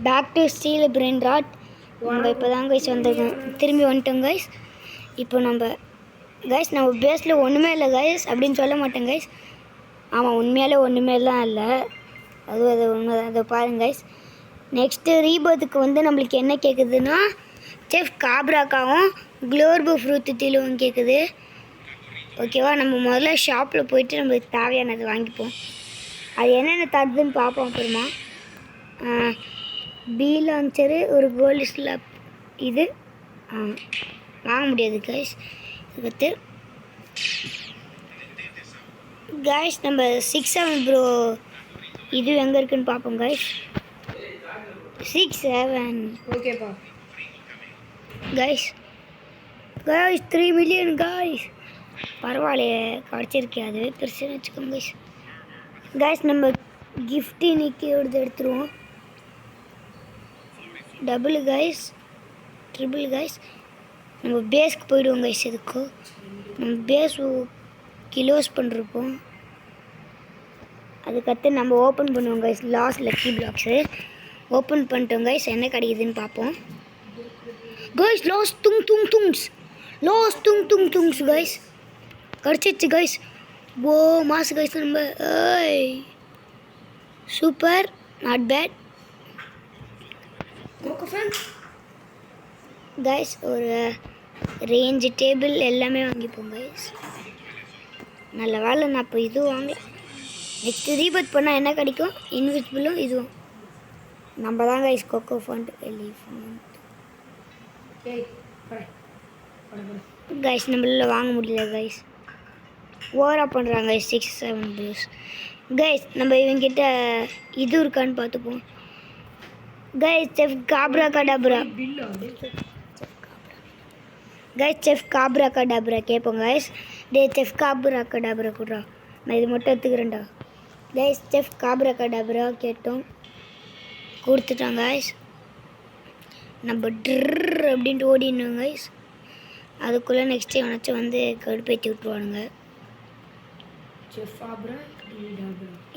Back to steal brain rot. நம்ம இப்போ தான் கைஸ் வந்திருக்கோம், திரும்பி வந்துட்டோம் கைஸ். இப்போ நம்ம பேஸில் ஒன்றுமே இல்லை கைஸ் அப்படின்னு சொல்ல மாட்டேன் கைஸ். ஆமாம், உண்மையாலே ஒன்றுமேலாம் இல்லை, அது உண்மை. அதை பாருங்க கைஸ். நெக்ஸ்ட்டு ரீபர்த்துக்கு வந்து நம்மளுக்கு என்ன கேட்குதுன்னா செஃப் காப்ராக்காவும் குளோர்போ ஃப்ரூத்துத்திலும் கேட்குது. ஓகேவா, நம்ம முதல்ல ஷாப்பில் போயிட்டு நம்மளுக்கு தேவையானது வாங்கிப்போம். அது என்னென்ன தருதுன்னு பார்ப்போம் அப்புறமா. பி லான்ச்சரு, ஒரு கோல்டு ஸ்லாப், இது வாங்க முடியாது கைஸ். இதுக்கு கைஸ் நம்ம 6-7 ப்ரோ இது எங்கே இருக்குன்னு பார்ப்போம் கைஸ். 6-7 ஓகேப்பா கைஸ். 3 மில்லியன் கைஸ், பரவாயில்லையே கிடச்சிருக்கு, அதுவே பெருசுன்னு வச்சுக்கோங்க கைஸ். நம்ம கிஃப்ட் இன்னைக்கு எடுத்துருவோம். Double guys, triple guys. நம்ம பேஸ்க்கு போயிடுவோம் கைஸ். இதுக்கு நம்ம பேஸ் கிலோஸ் பண்ணிருப்போம். அதுக்கடுத்து நம்ம ஓப்பன் பண்ணுவோம் guys. Last lucky blocks open பண்ணிட்டோம் கைஸ். என்ன கிடைக்குதுன்னு பார்ப்போம் கைஸ். லாஸ்ட் துங்ஸ் கைஸ் கிடச்சிச்சு கைஸ். ஓ மாசு கைஸ். நம்ம சூப்பர், நாட் பேட் கைஸ். ஒரு ரேஞ்சு டேபிள் எல்லாமே வாங்கிப்போம் கைஸ். நல்ல வேலை நான் இப்போ இதுவும் வாங்கல. நெக்ஸ்ட் ரீபத் பண்ணால் என்ன கிடைக்கும்? இன்விசிபிளும் இதுவும். நம்ம தான் கைஸ் கொக்கோ ஃபண்ட் கைஸ். நம்மளால வாங்க முடியல கைஸ், ஓவராக பண்ணுறாங்க கைஸ். 6-7 blues guys. நம்ம இவங்கிட்ட இது இருக்கான்னு பார்த்துப்போம் கைஸ். செஃப் காப்ரா கடப்ரா கைஸ். செஃப் காப்ரா கடப்ரா கேட்போம் கைஸ். செஃப் காப்ரா கடப்ரா கூடா, நான் இது மட்டும் எடுத்துக்கிறேன்டா கைஸ். செஃப் காப்ரா கடப்ரா கேட்டோம், கொடுத்துட்டாங்க கைஸ். நம்ம ட்ர் அப்படின்ட்டு ஓடிடணும் கைஸ். அதுக்குள்ளே நெக்ஸ்ட் எவனாச்சும் வந்து கடுப்பேற்றி விட்டுருவானுங்க.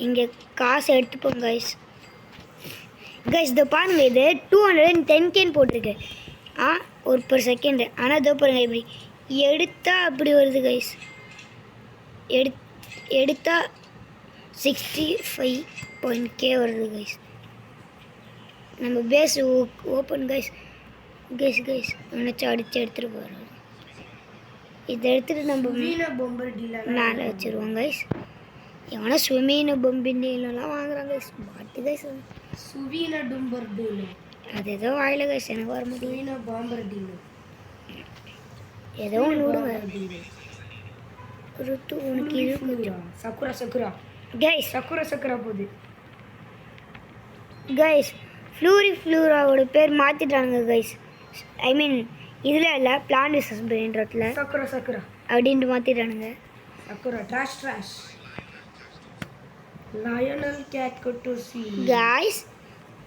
இங்கே காசு எடுத்துப்போம் கைஸ். இதை பாருங்க, இது 210K போட்டிருக்கு ஒரு per செகண்டு. ஆனால் இதோ பாருங்க, இப்படி எடுத்தால் அப்படி வருது கைஸ். எடுத்தால் 65K வருது கைஸ். நம்ம பேஸ் ஓப்பன் கைஸ். நினச்சா அடித்து எடுத்துகிட்டு போகிறோம். இதை எடுத்துகிட்டு நம்ம மேலே வச்சுருவோம் கைஸ். எவனா சுவீன பொம்பின்லாம் வாங்குறாங்க கைஸ். மாட்டு கைஸ். சுவீன டும்பர் டீல், அது ஏதோ வாயில கைஸ், எனக்கு வர முடியும். பாம்பர் டீல், ஏதோ ஒன்று விடுங்க. ருத்து உனக்கு இது சக்குரா கைஸ். சக்குரா போகுது கைஸ். ஃப்ளூராவோட பேர் மாற்றிட்டானுங்க கைஸ். ஐ மீன் இதில் இல்லை, பிளான் விசஸ் பிரெயின்ராட்டில் சக்குரா அப்படின்ட்டு மாற்றிட்டானுங்க. சக்குரா ட்ராஷ் லயனல் கேட் கொட்டு சி கைஸ்.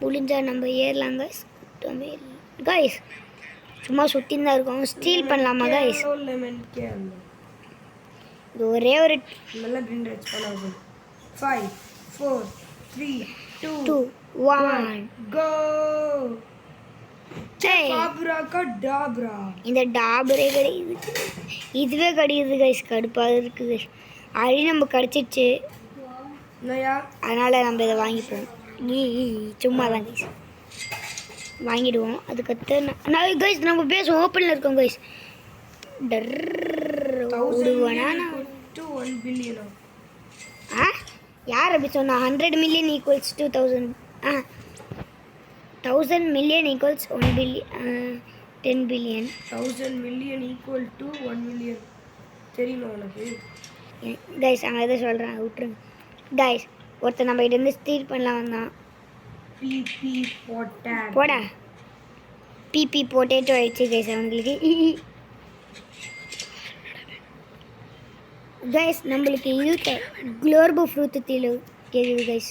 புளிஞ்சா நம்ம ஏறலாம் கைஸ். கைஸ் சும்மா சுற்றின்னு தான் இருக்கோம். ஸ்டீல் பண்ணலாமா கைஸ்? இது ஒரே ஒரு நல்லா கிரீன் ரைட்ஸ் பண்ணாது. 5 4 3 2 1 கோ. டாப்ரா இந்த டாபரே கிடைக்குது, இதுவே கிடைக்குது கைஸ். கடுப்பாக இருக்குது. ஆல்ரெடி நம்ம கிடச்சிச்சு, அதனால் நம்ம இதை வாங்கிப்போம். சும்மா தான் கைஸ் வாங்கிடுவோம். அதுக்கடுத்து நான் கைஸ் நம்ம பேச ஓப்பனில் இருக்கோம் கைஸ். விடுவானா 1 பில்லியனா? யார் அப்படி சொன்னா? 100 million equals 2000. 1000 million equals 1 billion. 10 billion. 1000 million equal to 1 million. தெரியுமா உனக்கு கைஸ்? அங்கே எதை சொல்கிறேன், விட்டுருங்க கைஸ். ஒருத்தர் நம்ம கிட்டேருந்து ஸ்டீல் பண்ணலாம் வந்தான். போடா பிபி பொட்டேட்டோ ஆயிடுச்சு கைஸ் அவங்களுக்கு. கைஸ் நம்மளுக்கு இது குளோர்போ ஃப்ரூத்துத்திலும் கேட்குது கைஸ்.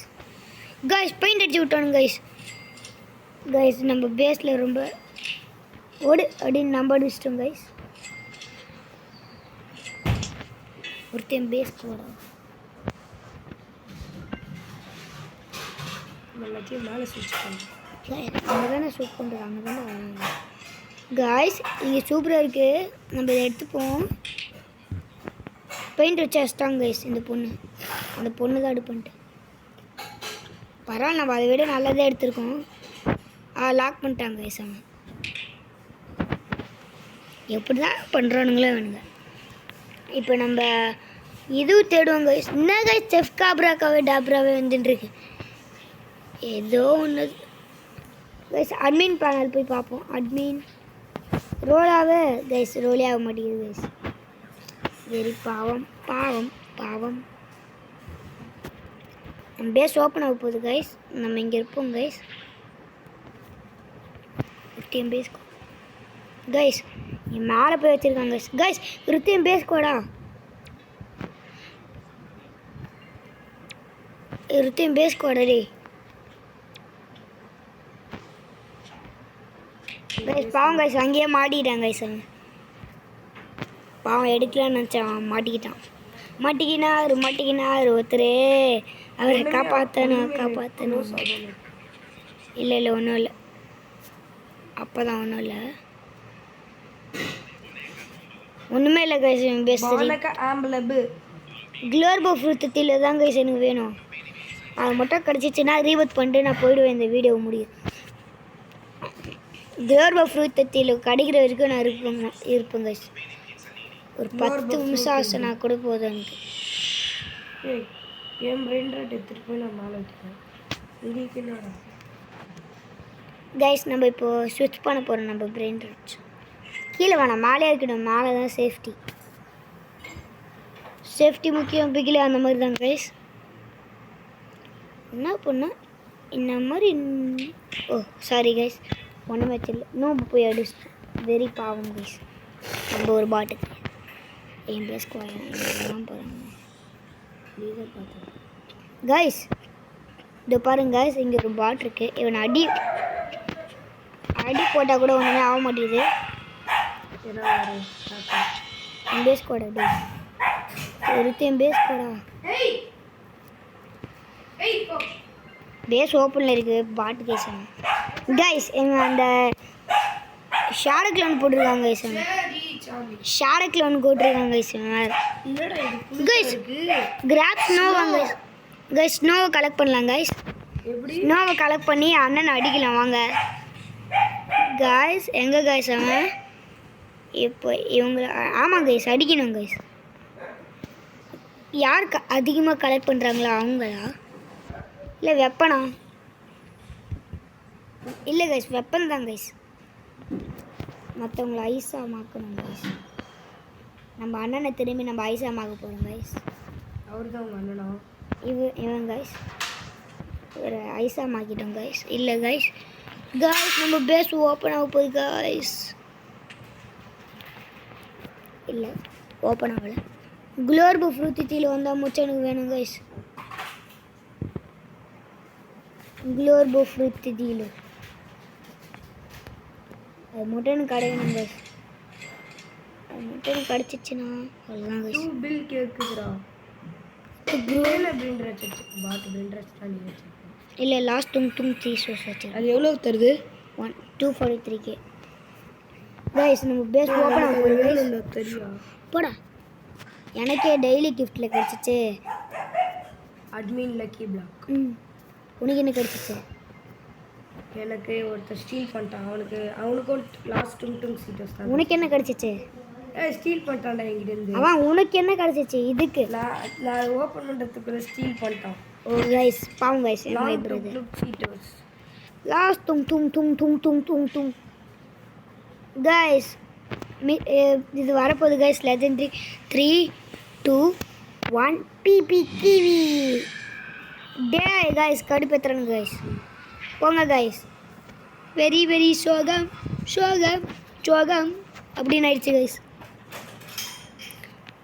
பெயிண்ட் அடிச்சு விட்டோம் கைஸ். நம்ம பேஸில் ரொம்ப ஓடு அப்படின்னு நம்ம அடிச்சிட்டோம் கைஸ். ஒருத்தன் பேஸ் போடும் எல்லாத்தையும் மேலே சுவிட்ச் பண்ணு. அங்கே தானே ஷூட் பண்ணுறாங்க, அங்கே தானே வராங்க. காய்ஸ் இங்கே சூப்பராக இருக்குது, நம்ம இதை எடுத்துப்போம். பெயிண்ட் வச்சு வச்சிட்டாங்க கைஸ் இந்த பொண்ணு, அந்த பொண்ணு தான் எடுப்பன்ட்டு. பரவாயில்ல, நம்ம அதை விட நல்லதே எடுத்திருக்கோம். லாக் பண்ணிட்டாங்க கைஸ். அவங்க எப்படி தான் பண்ணுறானுங்களோ வேணுங்க. இப்போ நம்ம இதுவும் தேடுவோம் கைஸ். என்ன கைஸ் செஃப் காப்ராக்காவே டாப்ராவே வந்துட்டுருக்கு. ஏதோ ஒன்று கைஸ். அட்மின் பேனல் போய் பார்ப்போம். அட்மின் ரோலாவே கைஸ், ரோலே ஆக மாட்டேங்குது கைஸ். வெரி பாவம் பாவம் பாவம். நம்ம பேஸ் ஓப்பன் ஆக போகுது கைஸ். நம்ம இங்கே இருப்போம் கைஸ். ருத்தியம் பேஸ் கைஸ் இங்கே மேலே போய் வச்சுருக்காங்க கைஸ். கைஸ் ருத்தியம் பேஸ் கோடா, ருத்தியம் பேஸ் கோடா டே கைஸ். பாவம் கைஸ், அங்கேயே மாட்டிக்கிட்டான் கைஸ். அவன் பாவம் எடுக்கலான்னு நினச்சான், மாட்டிக்கினார் ஒருத்தரே. அவரை காப்பாற்றணும். இல்லை ஒன்றும் இல்லை, அப்போ தான் ஒன்றும் இல்லை, ஒன்றுமே இல்லை கைஸ். பெஸ்ட் க்ளோர்போ ஃப்ரூத்தில் தான் கைஸ் எனக்கு வேணும். அது மட்டும் கிடச்சிச்சின்னா ரீபத் பண்ணிட்டு நான் போயிடுவேன், இந்த வீடியோ முடியும். க்ளோர்போ ஃப்ரூத்தில் கிடைக்கிற வரைக்கும் நான் இருப்பேன் கைஸ். ஒரு 10 நிமிஷம் ஆசைனா கூட போதும் எனக்கு. என் பிரெயின் ராட் எடுத்துகிட்டு போய் நான் மேலே வச்சுக்கேன். கைஸ் நம்ம இப்போது ஸ்விட்ச் பண்ண போகிறோம். நம்ம பிரெயின் ராட்ஸ் கீழே வேணாம், மேலே இருக்கணும். மேலே தான் சேஃப்டி முக்கியம். பிகிலே அந்த மாதிரி தான் கைஸ். என்ன பண்ணால் இந்த மாதிரி. ஓ சாரி கைஸ், ஒன்றுமே வச்சிடல. நோம்பு போய் அடிச்சிட்டோம். வெரி பாவம் கைஸ். நம்ம ஒரு பாட்டுக்கு என் பேசுக்குவாங்க போகிறாங்க கைஸ். இதோ பாருங்க கைஸ், இங்கே ஒரு பாட் இருக்குது. இவனை அடி போட்டால் கூட ஒன்றுமே ஆக மாட்டேங்குது. என் பேஸ்கோடா டே ஒருத்தன் பேஸ்கோடா. பேஸ் ஓப்பனில் இருக்குது பாட்டு கைஸ். கைஸ் எங்கள் அந்த ஷேடோ கிளவுன் போட்டிருக்காங்க கைஸ். ஷேடோ கிளவுன் போட்டிருக்காங்க கைஸ். கைஸ் கிராப் ஸ்னோவாங்க கைஸ். ஸ்னோவை கலெக்ட் பண்ணலாம் கைஸ். ஸ்னோவை கலெக்ட் பண்ணி அண்ணன் அடிக்கலாம் வாங்க கைஸ். எங்கே கைஸ் அவன் இப்போ இவங்க? ஆமாம் கைஸ், அடிக்கணும் கைஸ். யார் அதிகமாக கலெக்ட் பண்ணுறாங்களா அவங்களா, இல்லை வெப்பனா? இல்லை கைஸ், வெப்பன் தான் கைஸ். மற்றவங்கள ஐஸாக மாற்றணும் கைஸ். நம்ம அண்ணனை திரும்பி நம்ம ஐஸாக மாற்ற போகிறோம் கைஸ். அவர் தான் உங்கள் அண்ணனா? இவன் கைஸ் ஒரு ஐஸாக மாற்றிட்டோம் கைஸ். இல்லை கைஸ் நம்ம பேஸ் ஓப்பன் ஆக போகுது கைஸ். இல்லை ஓப்பன் ஆகலை. க்ளோர்போ ஃப்ரூத்தியில் வந்தால் முச்சம் எனக்கு வேணும் கைஸ். க்ளோர்போ ஃப்ரூத்தியில் அது மட்டும் எனக்கு கிடைக்கணும் கைஸ். அது மட்டும் எனக்கு கிடச்சிச்சின்னா அவ்வளோதான் கைஸ். பில் கேட்குதுடா. இல்லை லாஸ்ட் தும் 3 ஷோஸ் வச்சு. அது எவ்வளோ தருது? 243K guys. நம்ம பேஸ் ஓப்பன் ஆக போகுது தெரியும். போடா, எனக்கே டெய்லி கிஃப்ட்டில் கிடச்சிச்சு. Admin lucky block. உனக்கு என்ன கிடச்சிச்சு? எனக்கு ஒருத்தர் ஸ்டீல் பண்ணிட்டான். அவனுக்கும் லாஸ்ட் டும் சீட்டர்ஸ் தான். உனக்கு என்ன கிடச்சிச்சு? ஸ்டீல் பண்ணிட்டான்டா என்கிட்டேருந்து. அவன் உனக்கு என்ன கிடச்சிச்சு? இதுக்கு நான் ஓப்பன் பண்ணுறதுக்குள்ள ஸ்டீல் பண்ணிட்டான். ஓ கைஸ் பாவம் கைஸ். லாஸ்ட் தும் கைஸ். இது வரப்போகுது கைஸ். லெஜெண்டரி 3 2 1 பிபி கிவி டே கைஸ். கடுப்பேத்துறானு கைஸ். போங்க கைஸ். வெரி சோகம் அப்படின்னு ஆயிடுச்சு கைஸ்.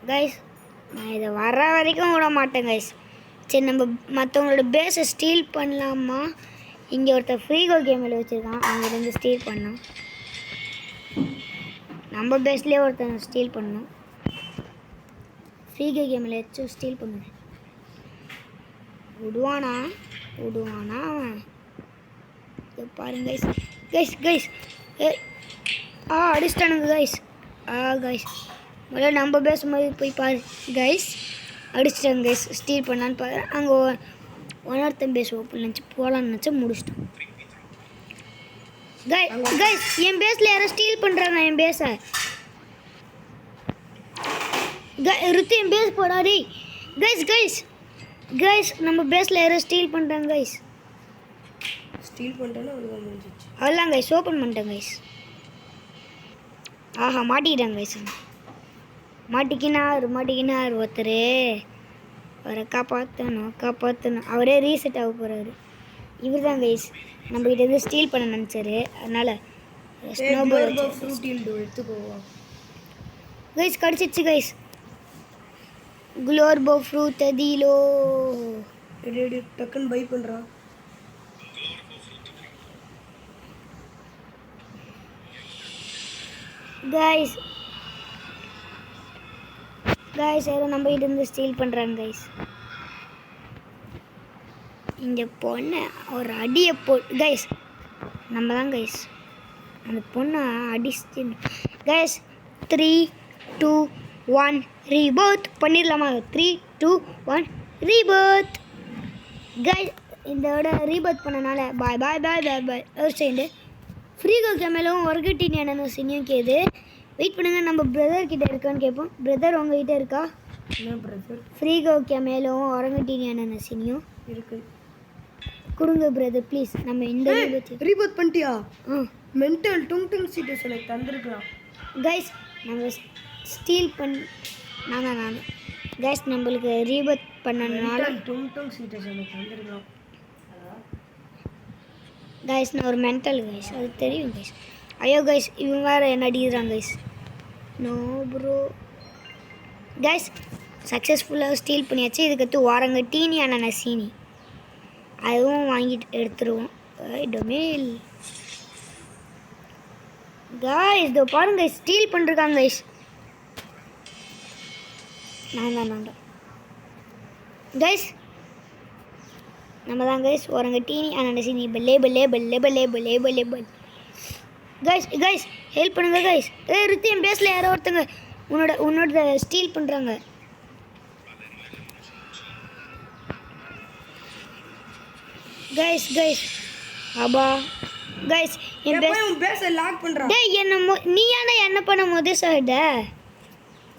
கைஸ் நான் இதை வர வரைக்கும் விட மாட்டேன் கைஸ். சரி நம்ம மற்றவங்களோட பேஸை ஸ்டீல் பண்ணலாமா? இங்கே ஒருத்தர் ஃப்ரீகோ கேமில் வச்சுருக்கான், அங்கேருந்து ஸ்டீல் பண்ணோம். நம்ம பேஸ்லேயே ஒருத்தர் ஸ்டீல் பண்ணோம். ஃப்ரீகோ கேமில் வச்சு ஸ்டீல் பண்ணுவேன். விடுவானா அவன்? இதோ பாருங்க கைஸ் கைஸ் கைஸ் ஏ அடிச்சிட்டானுங்க கைஸ் கைஸ் முதல்ல நம்ம பேசும்போது போய் பாரு கைஸ் அடிச்சிட்டாங்க கைஸ் ஸ்டீல் பண்ணான்னு பார்க்குறேன் அங்கே ஒன்னொருத்தன் பேஸ் ஓப்பன் நினச்சி போகலான்னு நினச்சா முடிச்சிட்டோம் கைஸ் என் பேஸில் யாரோ ஸ்டீல் பண்ணுறாங்க என் பேஸை ருத்து என் பேஸ் போடாதே கைஸ் கைஸ் கைஸ் நம்ம பேஸில் யாரோ ஸ்டீல் பண்ணுறாங்க கைஸ் ஸ்டீல் பண்ணிட்டேன்னா அவ்வளோ முடிஞ்சிச்சு. அதெல்லாம் கைஸ் ஓப்பன் பண்ணிட்டேன் கைஸ் ஆஹா மாட்டிக்கிட்டாங்க கைஸ் மாட்டிக்கினார் ஒருத்தர் அவரை காப்பாற்றணும் அவரே ரீசெட் ஆக போகிறாரு இவர் தான் கைஸ் நம்மகிட்ட இருந்து ஸ்டீல் பண்ண நினச்சாரு அதனால் ஸ்னோபால் எடுத்துக்கோவா கைஸ் கிடச்சிச்சு கைஸ் குளோர்போ ஃப்ரூட் தீலோ ரெடி டக்குன்னு பை பண்ணுறான். கைஸ் யாரும் நம்ம கிட்ட இருந்து ஸ்டீல் பண்ணுறாங்க கைஸ் இந்த பொண்ணை ஒரு அடியை கைஸ் நம்ம தான் கைஸ் அந்த பொண்ணை அடிச்சு கைஸ் 3 2 1 ரீபர்த் பண்ணிடலாமா 3 2 1 ரீபர்த் கைஸ் இதோட ரீபர்த் பண்ணனால பாய் பாய் பாய் பாய் பாய் ஒரு செகண்டு ஃப்ரீகோ கேமலும் ஒர்கிட்டின் என்னென்ன சினியும் கேது வெயிட் பண்ணுங்கள் நம்ம பிரதர் கிட்ட இருக்கான்னு கேட்போம் பிரதர் உங்ககிட்ட இருக்கா என்ன பிரதர் ஃப்ரீகோ கேமலும் ஒரங்கிட்டின் என்னென்ன சினியும் இருக்கு கொடுங்க பிரதர் ப்ளீஸ் நம்ம இந்த ரீபோத் பண்ணிட்டியா மென்டல் டுங் சீட்டஸ் எனக்கு தந்திருக்கலாம் கைஸ் நம்ம ஸ்டீல் நான் கைஸ் நம்மளுக்கு ரீபத் பண்ணனால டுங் சீட்டஸ் எனக்கு தந்திருக்கலாம் கைஸ் நான் ஒரு மென்டல் கைஸ் அது தெரியும் கைஸ் ஐயோ கைஸ் இவன் வேறு என்ன அடிக்கிறாங்க கைஸ் நோ ப்ரோ கைஸ் சக்ஸஸ்ஃபுல்லாக ஸ்டீல் பண்ணியாச்சு இதுக்கடுத்து வாரங்கட்டீனி அண்ணன சீனி அதுவும் வாங்கிட்டு எடுத்துருவோம் டொமேல் கைஸ் இதோ பாருங்க ஸ்டீல் பண்ணிருக்காங்க கைஸ் நான் கைஸ் நம்ம தான் கைஸ் ஒரங்கட்டீனி அண்ணன சீனி பல்லே கைஸ் ஹெல்ப் பண்ணுங்க கைஸ் ருத்தி என் பேஸில் யாரோ ஒருத்தங்க உன்னோட ஸ்டீல் பண்ணுறாங்க கைஸ் ஆபா கைஸ் என் பேஸை லாக் பண்ணுறான் டேய் நீ ஏன்டா என்ன பண்ண போது சார்ட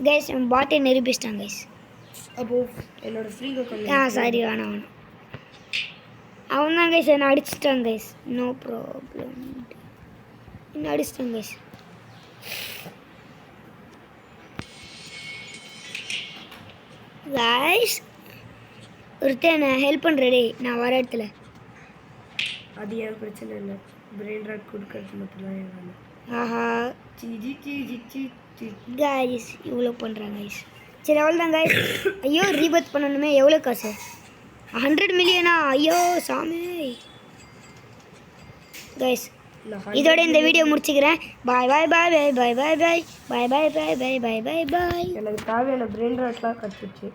கைஸ் என் பாட்டை நிரூபிச்சிட்டான் கைஸ் அப்போ என்னோட ஃப்ரீகோ சாரி வேணாம் அவன் தான் கைஸ் என்ன அடிச்சிட்டான் கைஸ் நோ ப்ராப்ளம் என்ன அடிச்சிட்டான் கைஸ் ஒருத்தன் நான் ஹெல்ப் பண்ணுறேடே நான் வர இடத்துல அது ஏன் பிரச்சனை இல்லை பிரெயின் ராட் கொடுக்கறது மட்டும்தான் என் வேலை ஆஹா சி கைஸ் இவ்வளோ பண்ணுறாங்க கைஸ் சரி அவ்வளோதான் கைஸ் ஐயோ ரீபத் பண்ணணுமே எவ்வளோ காசு 100 மில்லியனா ஐயோ சாமி கைஸ் இதோட இந்த வீடியோ முடிச்சுக்கிறேன் பாய் பாய் பாய் பாய் பாய் பாய் பாய் பாய் பாய் பாய் பாய் பாய் பாய் பாய் எனக்கு தேவையான பிரெயின் ராட்லாம் கற்றுச்சு.